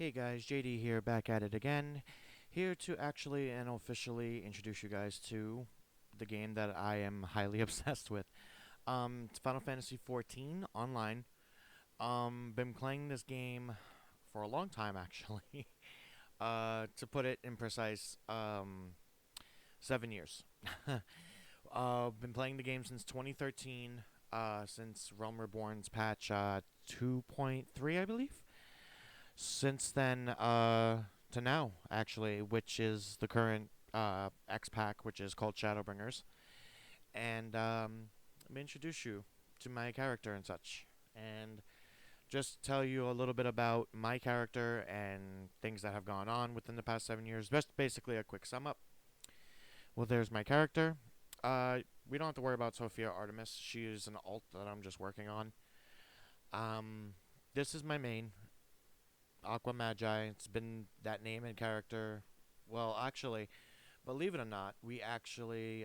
Hey guys, JD here, back at it again. Here to actually and officially introduce you guys to the game that I am highly obsessed with. It's Final Fantasy XIV online. Been playing this game for a long time actually. To put it in precise, 7 years. Been playing the game since 2013. Since Realm Reborn's patch 2.3, I believe. Since then, to now, actually, which is the current X pack, which is called Shadowbringers, and let me introduce you to my character and such, and just tell you a little bit about my character and things that have gone on within the past 7 years. Just basically a quick sum up. Well, there's my character. Uh, we don't have to worry about Sophia Artemis. She is an alt that I'm just working on. Um, this is my main. Aqua Magi. It's been that name and character. Well, actually, believe it or not, we actually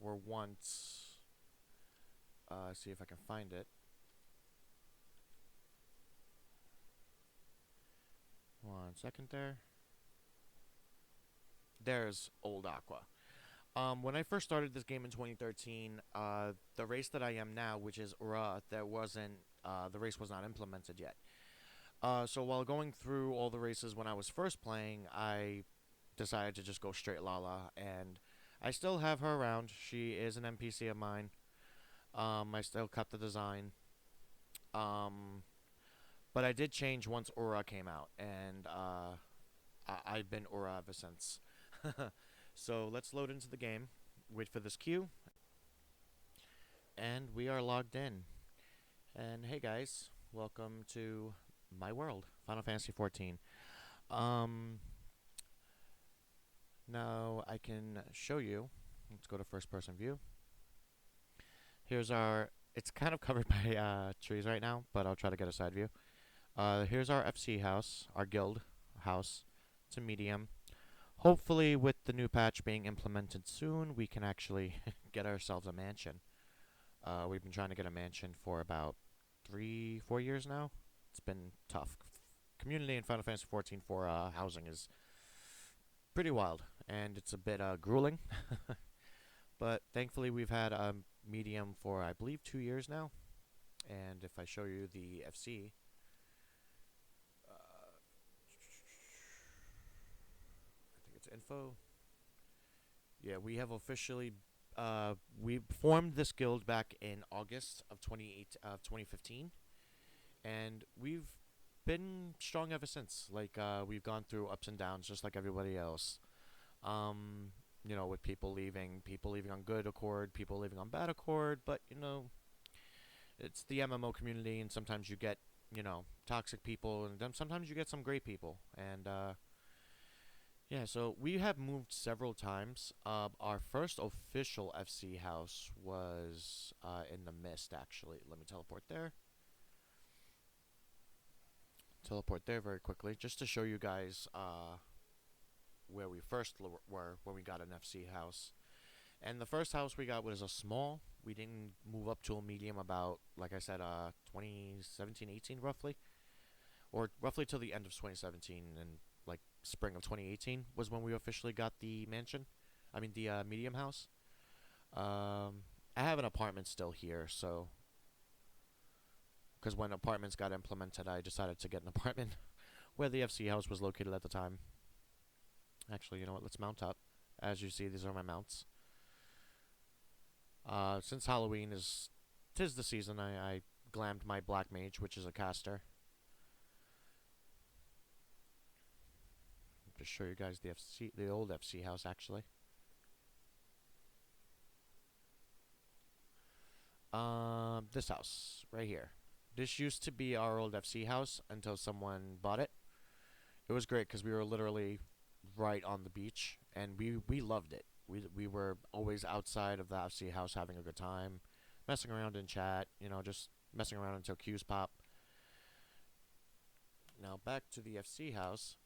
were once. See if I can find it. One second there. There's old Aqua. When I first started this game in 2013, the race that I am now, which is Ura, there wasn't. The race was not implemented yet. So while going through all the races when I was first playing, I decided to just go straight Lala, and I still have her around. She is an NPC of mine. I still cut the design. Um, but I did change once Aura came out, and I've been Aura ever since. So let's load into the game. Wait for this queue, and we are logged in. And hey guys, welcome to my world, Final Fantasy XIV. Um, Now I can show you. Let's go to first person view. Here's our. It's kind of covered by trees right now, but I'll try to get a side view. Here's our FC house, our guild house. It's a medium. Hopefully, with the new patch being implemented soon, we can actually get ourselves a mansion. We've been trying to get a mansion for about 3, 4 years now. It's been tough. Community in Final Fantasy XIV for housing is pretty wild, and it's a bit grueling. But thankfully, we've had a medium for, I believe, 2 years now. And if I show you the FC, I think it's info. Yeah, we have officially we formed this guild back in August of 2015, and we've been strong ever since. Like we've gone through ups and downs, just like everybody else. Um, with people leaving on good accord, people leaving on bad accord. But it's the MMO community, and sometimes you get toxic people, and then sometimes you get some great people, and yeah, so we have moved several times. Our first official FC house was in the Mist, actually. Let me teleport there. Teleport there very quickly, just to show you guys where we first were when we got an FC house. And the first house we got was a small. We didn't move up to a medium about, like I said, 2017, 18 roughly. Or roughly till the end of 2017 and like spring of 2018 was when we officially got the mansion. I mean the medium house. I have an apartment still here, so because when apartments got implemented, I decided to get an apartment where the FC house was located at the time. Actually, you know what? Let's mount up. As you see, these are my mounts. Since Halloween is tis the season, I glammed my black mage, which is a caster. Just show you guys the old FC house actually. This house right here. This used to be our old FC house until someone bought it. It was great because we were literally right on the beach, and we loved it. We were always outside of the FC house having a good time, messing around in chat. Just messing around until queues pop. Now back to the FC house.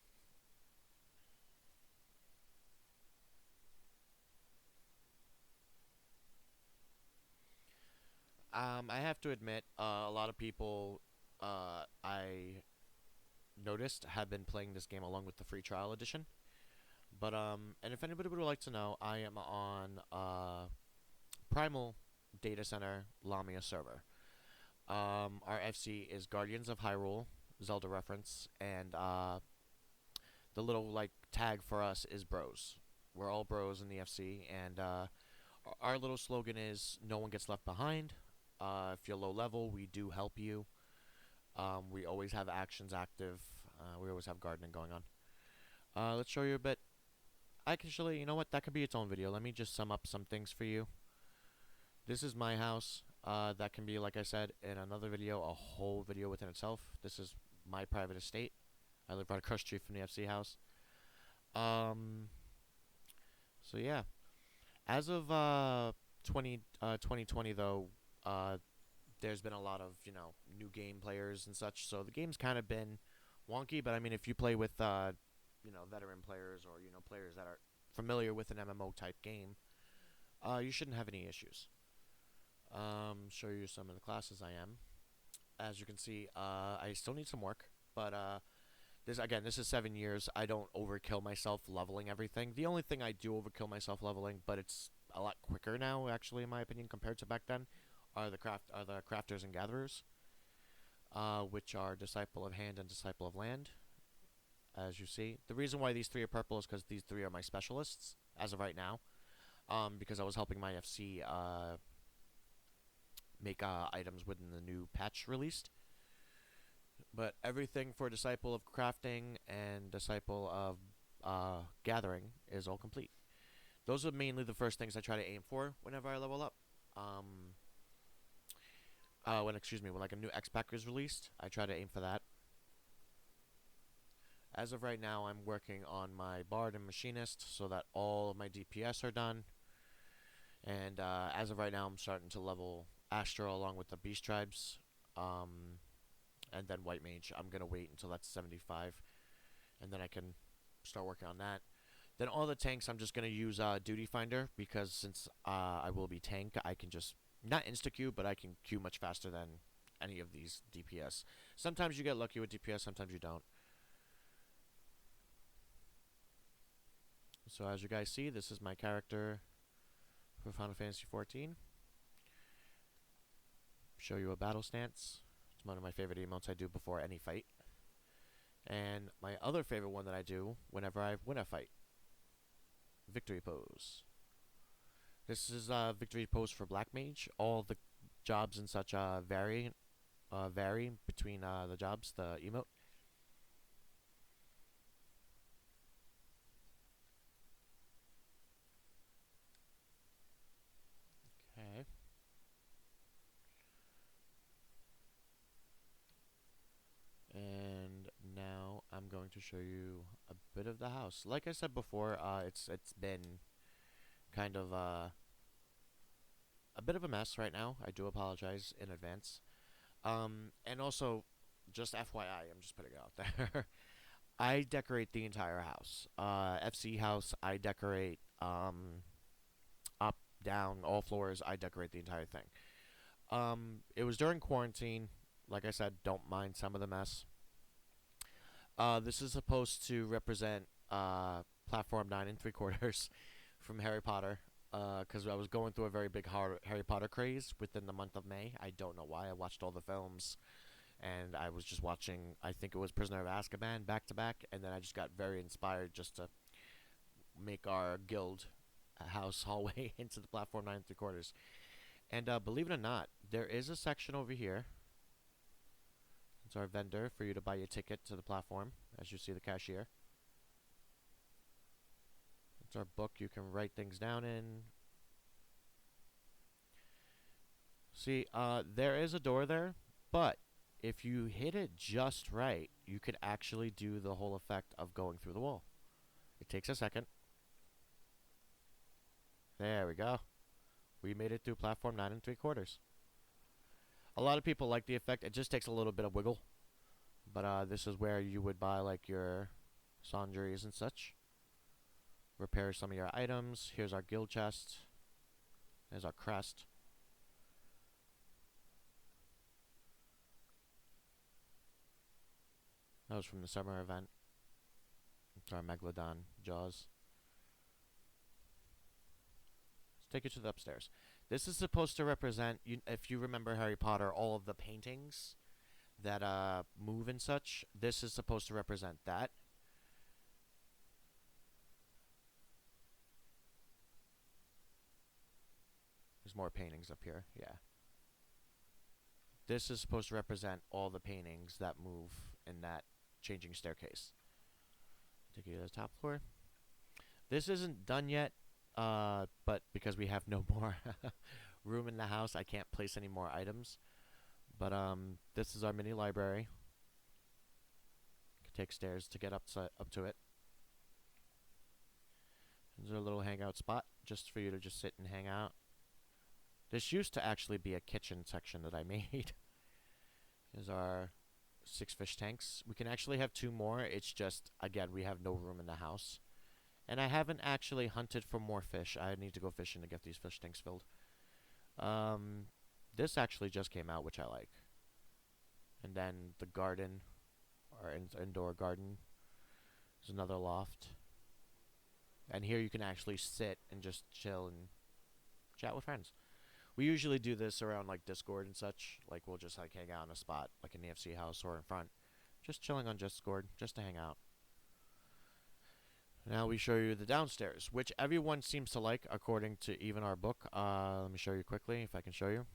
I have to admit, a lot of people, I noticed, have been playing this game along with the free trial edition. But and if anybody would like to know, I am on Primal Data Center Lamia server. Our FC is Guardians of Hyrule, Zelda reference, and the little like tag for us is bros. We're all bros in the FC, and our little slogan is "No one gets left behind." If you're low level, we do help you. We always have actions active. We always have gardening going on. Let's show you a bit. I can show you know what? That could be its own video. Let me just sum up some things for you. This is my house. That can be, like I said, in another video, a whole video within itself. This is my private estate. I live right across the street from the FC house. So yeah. As of 2020, though, there's been a lot of, new game players and such. So the game's kind of been wonky. But, I mean, if you play with, veteran players or, players that are familiar with an MMO type game, you shouldn't have any issues. Show you some of the classes I am. As you can see, I still need some work, but this is 7 years. I don't overkill myself leveling everything. The only thing I do overkill myself leveling, but it's a lot quicker now, actually, in my opinion, compared to back then, are the crafters and gatherers, which are Disciple of Hand and Disciple of Land. As you see, the reason why these three are purple is because these three are my specialists as of right now. Because I was helping my FC make items within the new patch released. But everything for Disciple of Crafting and Disciple of Gathering is all complete. Those are mainly the first things I try to aim for whenever I level up. When like a new X pack is released, I try to aim for that. As of right now, I'm working on my Bard and Machinist so that all of my DPS are done. And as of right now, I'm starting to level Astro along with the Beast Tribes. And then White Mage, I'm going to wait until that's 75. And then I can start working on that. Then all the tanks, I'm just going to use Duty Finder. Because since I will be tank, I can just, not insta-queue, but I can queue much faster than any of these DPS. Sometimes you get lucky with DPS, sometimes you don't. So as you guys see, this is my character for Final Fantasy XIV. Show you a battle stance. It's one of my favorite emotes I do before any fight. And my other favorite one that I do whenever I win a fight. Victory pose. This is victory pose for Black Mage. All the jobs and such vary between the jobs, the emote. Okay. And now I'm going to show you a bit of the house. Like I said before, it's been kind of a bit of a mess right now. I do apologize in advance. And also, just FYI, I'm just putting it out there. I decorate the entire house. FC house, I decorate up, down, all floors. I decorate the entire thing. It was during quarantine. Like I said, don't mind some of the mess. This is supposed to represent Platform 9 3/4 from Harry Potter. Because I was going through a very big Harry Potter craze within the month of May. I don't know why. I watched all the films. And I was just watching, I think it was Prisoner of Azkaban back to back. And then I just got very inspired just to make our guild house hallway into the Platform 9 3/4. And believe it or not, there is a section over here. It's our vendor for you to buy your ticket to the platform, as you see the cashier. It's our book you can write things down in. See, there is a door there, but if you hit it just right, you could actually do the whole effect of going through the wall. It takes a second. There we go. We made it through Platform 9 3/4. A lot of people like the effect. It just takes a little bit of wiggle. But this is where you would buy like your sundries and such. Repair some of your items. Here's our guild chest. There's our crest. That was from the summer event. It's our Megalodon Jaws. Let's take you to the upstairs. This is supposed to represent, if you remember Harry Potter, all of the paintings that move and such. This is supposed to represent that. There's more paintings up here. Yeah. This is supposed to represent all the paintings that move in that changing staircase. Take you to the top floor. This isn't done yet, but because we have no more room in the house, I can't place any more items. But this is our mini library. Could take stairs to get up to it. There's a little hangout spot just for you to just sit and hang out. This used to actually be a kitchen section that I made. Here's our 6 fish tanks. We can actually have 2 more. It's just, again, we have no room in the house. And I haven't actually hunted for more fish. I need to go fishing to get these fish tanks filled. This actually just came out, which I like. And then the garden, our indoor garden, is another loft. And here you can actually sit and just chill and chat with friends. We usually do this around like Discord and such. Like we'll just like hang out in a spot, like in the FC house or in front, just chilling on Discord, just to hang out. Now we show you the downstairs, which everyone seems to like, according to even our book. Let me show you quickly, if I can show you.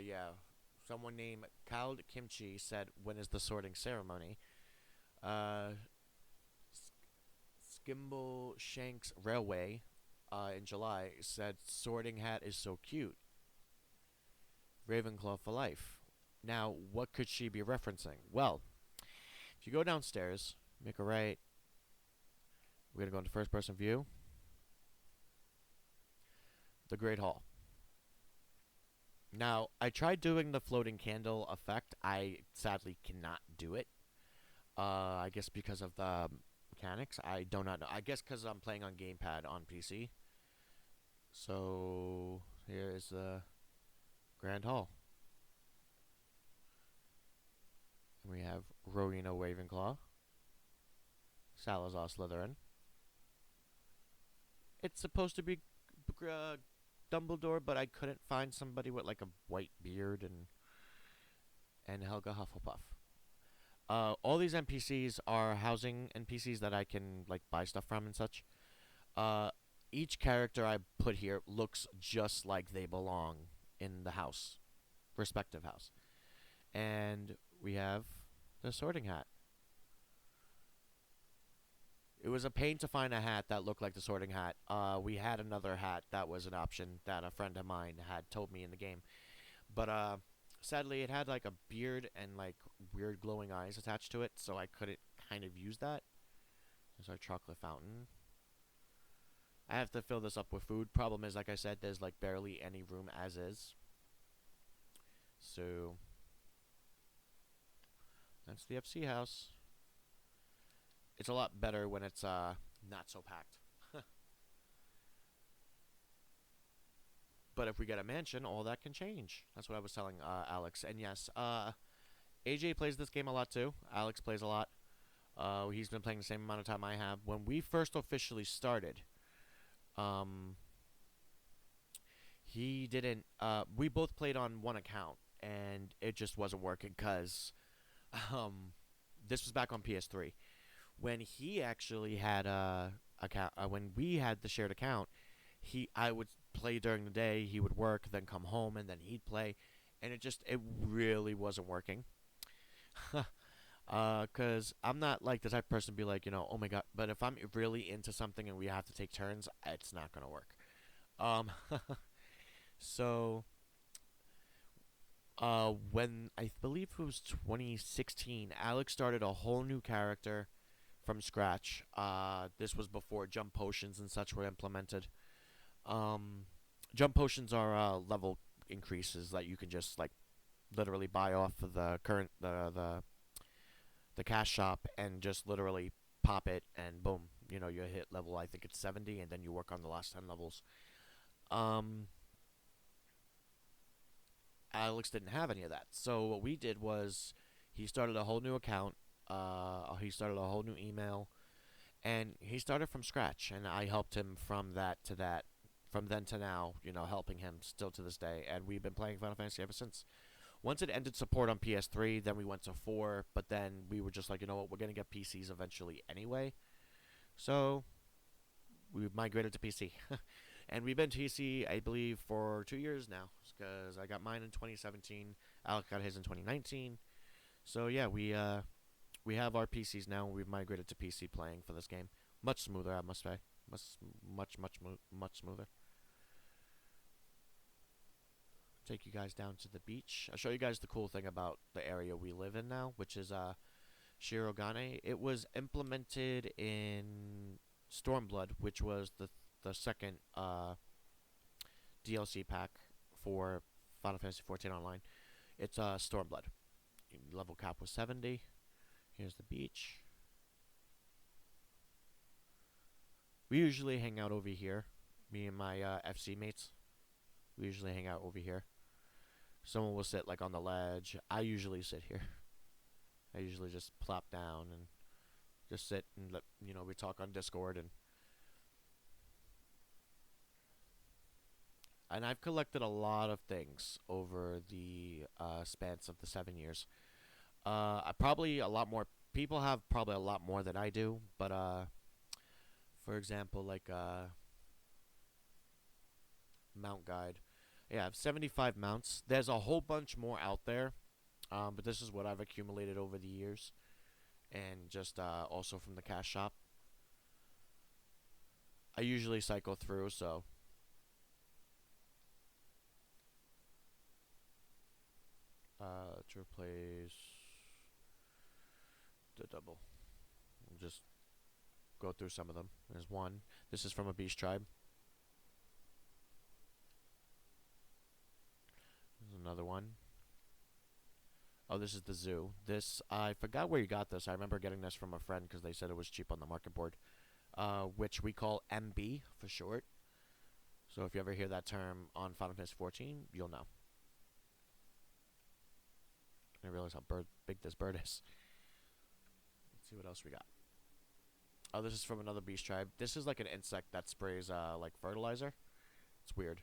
Yeah. Someone named Kald Kimchi said, "When is the sorting ceremony?" Skimble Shanks Railway, in July, said, "Sorting hat is so cute. Ravenclaw for life." Now, what could she be referencing? Well, if you go downstairs, make a right. We're going to go into first person view. The Great Hall. Now, I tried doing the floating candle effect. I sadly cannot do it. I guess because of the mechanics. I do not know. I guess because I'm playing on gamepad on PC. So, here is the Grand Hall. And we have Rowena Ravenclaw. Salazar Slytherin. It's supposed to be Dumbledore, but I couldn't find somebody with like a white beard and Helga Hufflepuff. All these NPCs are housing NPCs that I can like buy stuff from and such. Each character I put here looks just like they belong in the house, respective house. And we have the sorting hat. It was a pain to find a hat that looked like the sorting hat. We had another hat that was an option that a friend of mine had told me in the game. But sadly, it had like a beard and like weird glowing eyes attached to it, so I couldn't kind of use that. There's our chocolate fountain. I have to fill this up with food. Problem is, like I said, there's like barely any room as is. So that's the FC house. It's a lot better when it's not so packed. But if we get a mansion, all that can change. That's what I was telling Alex. And yes, AJ plays this game a lot too. Alex plays a lot. He's been playing the same amount of time I have. When we first officially started, he didn't. We both played on one account, and it just wasn't working because this was back on PS3. When he actually had when we had the shared account, I would play during the day, he would work, then come home, and then he'd play, and it really wasn't working. Cause I'm not like the type of person to be like, oh my god, but if I'm really into something and we have to take turns, it's not gonna work. So, when I believe it was 2016, Alex started a whole new character from scratch. This was before jump potions and such were implemented. Jump potions are level increases that you can just like literally buy off of the current the cash shop and just literally pop it and boom, you hit level, I think it's 70, and then you work on the last 10 levels. Alex didn't have any of that. So what we did was he started a whole new account. He started a whole new email, and he started from scratch. And I helped him from that to that, from then to now. You know, helping him still to this day. And we've been playing Final Fantasy ever since. Once it ended support on PS3, then we went to 4. But then we were just like, you know what, we're gonna get PCs eventually anyway. So we migrated to PC. And we've been to PC, I believe, for 2 years now. Because I got mine in 2017. Alex got his in 2019. So yeah, we have our PCs now. And we've migrated to PC playing for this game. Much smoother, I must say. Much smoother. Take you guys down to the beach. I'll show you guys the cool thing about the area we live in now, which is Shirogane. It was implemented in Stormblood, which was the second DLC pack for Final Fantasy XIV Online. It's Stormblood. Level cap was 70. Here's the beach. We usually hang out over here. Me and my FC mates. We usually hang out over here. Someone will sit like on the ledge. I usually sit here. I usually just plop down and just sit and let we talk on Discord and I've collected a lot of things over the spans of the 7 years. I probably a lot more people have probably a lot more than I do, but for example, like mount guide. Yeah, I have 75 mounts. There's a whole bunch more out there, but this is what I've accumulated over the years, and just also from the cash shop. I usually cycle through, so to replace the double. We'll just go through some of them. There's one. This is from a beast tribe. There's another one. Oh, this is the zoo. This, I forgot where you got this. I remember getting this from a friend because they said it was cheap on the market board. Which we call MB for short. So if you ever hear that term on Final Fantasy 14, you'll know. I realize how big this bird is. Let's see what else we got. Oh, this is from another beast tribe. This is like an insect that sprays like fertilizer. It's weird.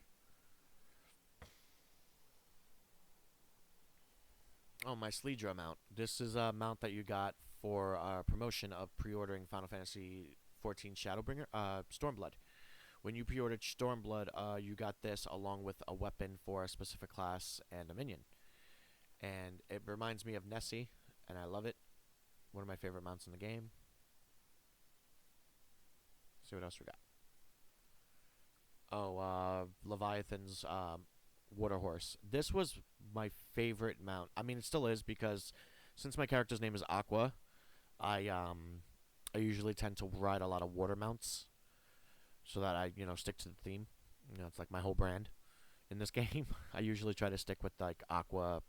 Oh, my Sleedra mount. This is a mount that you got for promotion of pre-ordering Final Fantasy 14 Shadowbringer, Stormblood. When you pre-ordered Stormblood, you got this along with a weapon for a specific class and a minion. And it reminds me of Nessie, and I love it. One of my favorite mounts in the game. Let's see what else we got. Oh, Leviathan's water horse. This was my favorite mount. I mean, it still is because since my character's name is Aqua, I usually tend to ride a lot of water mounts so that I stick to the theme. It's like my whole brand in this game. I usually try to stick with like Aqua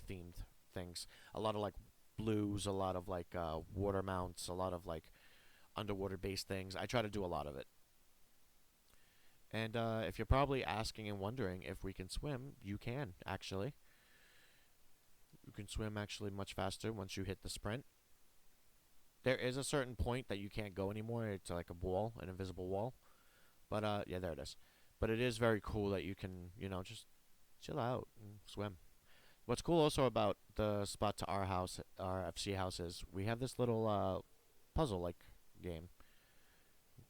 themed things. A lot of like blues, a lot of like water mounts, a lot of like underwater based things. I try to do a lot of it. And if you're probably asking and wondering if we can swim, you can actually. You can swim actually much faster once you hit the sprint. There is a certain point that you can't go anymore. It's like a wall, an invisible wall. But yeah, there it is. But it is very cool that you can, just chill out and swim. What's cool also about the spot to our house, our FC house, is we have this little puzzle-like game.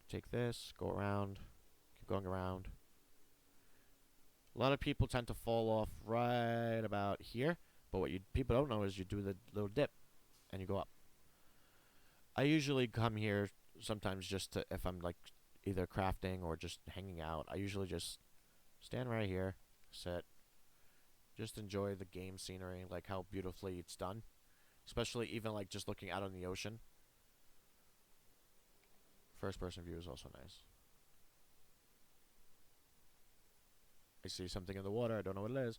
Take this, go around, keep going around. A lot of people tend to fall off right about here, but what people don't know is you do the little dip, and you go up. I usually come here sometimes just to, if I'm like either crafting or just hanging out, I usually just stand right here, sit, just enjoy the game scenery, like how beautifully it's done. Especially even like just looking out on the ocean. First person view is also nice. I see something in the water, I don't know what it is.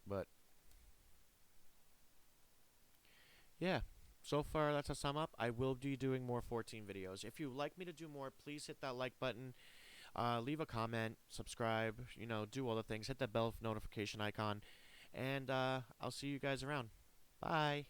But yeah, so far that's a sum up. I will be doing more 14 videos. If you'd like me to do more, please hit that like button. Leave a comment, subscribe, do all the things. Hit the bell notification icon, and I'll see you guys around. Bye.